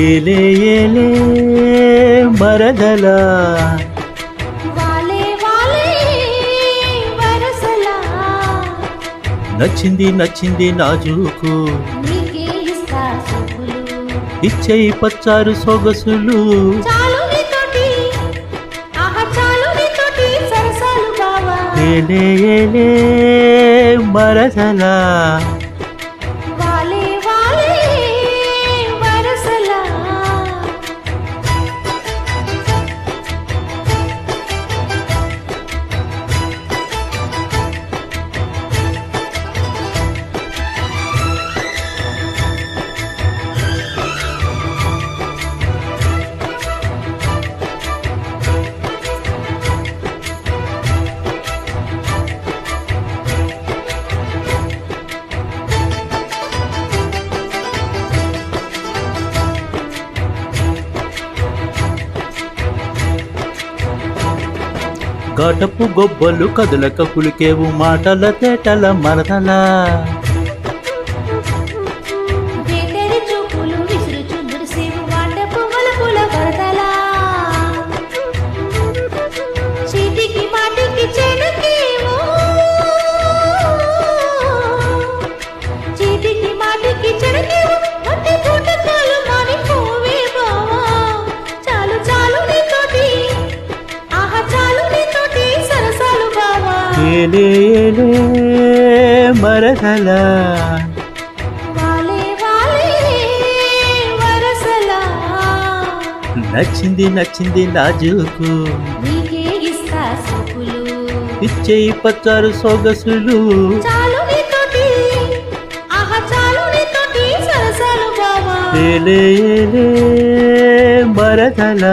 ఏలే ఏలే మరదల నచ్చింది నచ్చింది నాజూకు ఇచ్చేయి పచ్చారు సొగసులు ఏలే ఏలే మరదల ఘటపు గొబ్బలు కదులక కులికేవు మాటల తేటల మరదలా ఏలే ఏలే మరదల నచ్చింది నచ్చింది నాజూకు ఇచ్చేయి పచ్చారు సొగసులు ఏలే ఏలే మరదల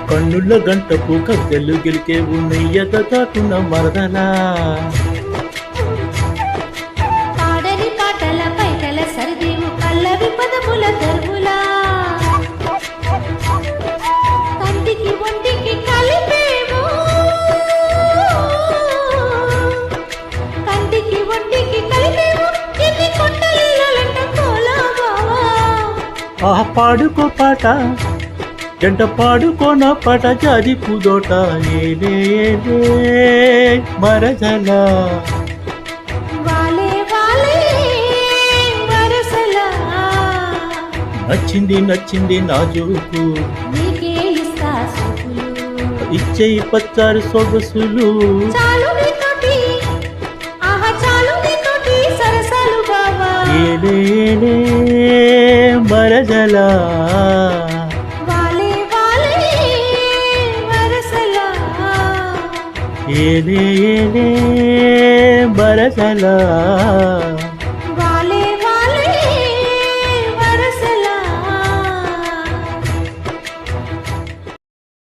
కన్నుల గంటపు కగ్గలు గెలికేవు నెయ్యత చాటున మరదలా ఆ పాడుకో పాట జంట పాడుకోన పట జాది పూదోట ఏలే ఏలే మరదల నచ్చింది నచ్చింది నాజూకు ఇచ్చేయి పచ్చారు సొగసులు ఏలే ఏలే మరదల ఏలే ఏలే మరదల